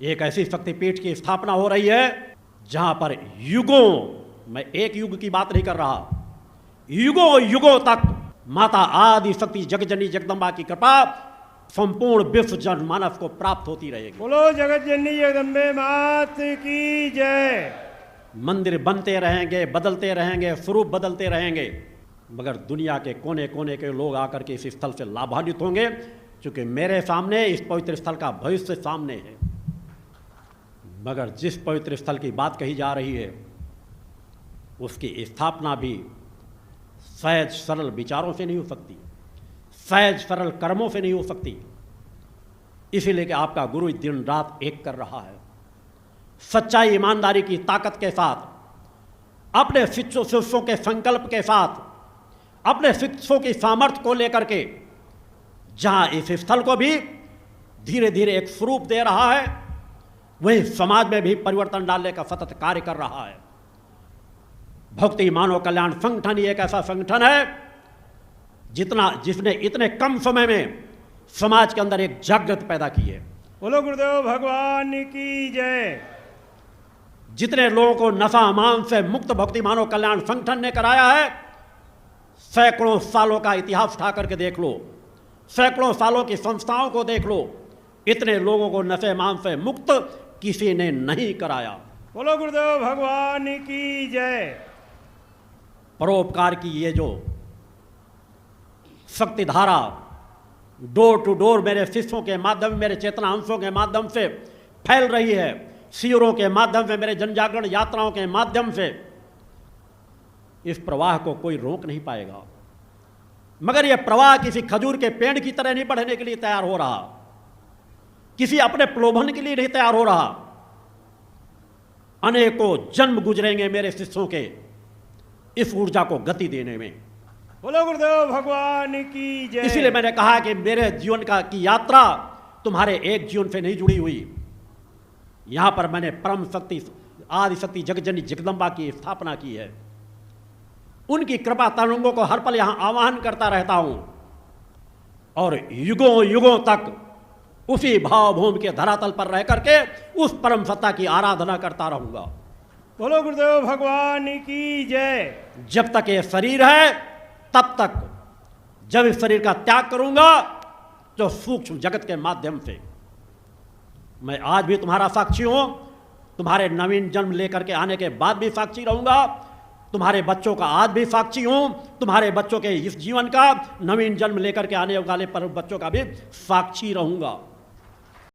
एक ऐसी शक्तिपीठ की स्थापना हो रही है जहां पर युगों, मैं एक युग की बात नहीं कर रहा, युगों युगों तक माता आदि शक्ति जगजननी जगदम्बा की कृपा संपूर्ण विश्व जनमानस को प्राप्त होती रहेगी। बोलो जगत जननी जगदम्बे मात की जय। मंदिर बनते रहेंगे, बदलते रहेंगे, स्वरूप बदलते रहेंगे, मगर दुनिया के कोने कोने के लोग आकर के इस स्थल से लाभान्वित होंगे, क्योंकि मेरे सामने इस पवित्र स्थल का भविष्य सामने है। मगर जिस पवित्र स्थल की बात कही जा रही है उसकी स्थापना भी सहज सरल विचारों से नहीं हो सकती, सहज सरल कर्मों से नहीं हो सकती। इसीलिए कि आपका गुरु दिन रात एक कर रहा है, सच्चाई ईमानदारी की ताकत के साथ, अपने शिष्यों के संकल्प के साथ, अपने शिष्यों की सामर्थ्य को लेकर के, जहां इस स्थल को भी धीरे धीरे एक स्वरूप दे रहा है, वही समाज में भी परिवर्तन डालने का सतत कार्य कर रहा है। भक्ति मानव कल्याण संगठन एक ऐसा संगठन है जिसने इतने कम समय में समाज के अंदर एक जागृत पैदा की है। बोलो गुरुदेव भगवान की जय। जितने लोगों को नशा मान से मुक्त भक्ति मानव कल्याण संगठन ने कराया है, सैकड़ों सालों का इतिहास उठा करके देख लो, सैकड़ों सालों की संस्थाओं को देख लो, इतने लोगों को नशे मान से मुक्त किसी ने नहीं कराया। बोलो गुरुदेव भगवान की जय। परोपकार की ये जो शक्ति धारा डोर टू डोर मेरे शिष्यों के माध्यम, मेरे चेतना अंशों के माध्यम से फैल रही है, शिविरों के माध्यम से, मेरे जनजागरण यात्राओं के माध्यम से, इस प्रवाह को कोई रोक नहीं पाएगा। मगर यह प्रवाह किसी खजूर के पेड़ की तरह नहीं बढ़ने के लिए तैयार हो रहा, किसी अपने प्रलोभन के लिए नहीं तैयार हो रहा। अनेकों जन्म गुजरेंगे मेरे शिष्यों के इस ऊर्जा को गति देने में। बोलो गुरुदेव भगवान की जय। इसीलिए मैंने कहा कि मेरे जीवन की यात्रा तुम्हारे एक जीवन से नहीं जुड़ी हुई। यहां पर मैंने परम शक्ति आदि शक्ति जगजननी जगदम्बा की स्थापना की है। उनकी कृपा तरंगों को हर पल यहां आवाहन करता रहता हूं और युगों युगों तक उसी भावभूमि के धरातल पर रह करके उस परम सत्ता की आराधना करता रहूंगा। बोलो गुरुदेव भगवान की जय। जब तक ये शरीर है तब तक, जब इस शरीर का त्याग करूंगा तो सूक्ष्म जगत के माध्यम से मैं आज भी तुम्हारा साक्षी हूं, तुम्हारे नवीन जन्म लेकर के आने के बाद भी साक्षी रहूंगा, तुम्हारे बच्चों का आज भी साक्षी हूं, तुम्हारे बच्चों के इस जीवन का नवीन जन्म लेकर के आने वाले पर बच्चों का भी साक्षी रहूंगा।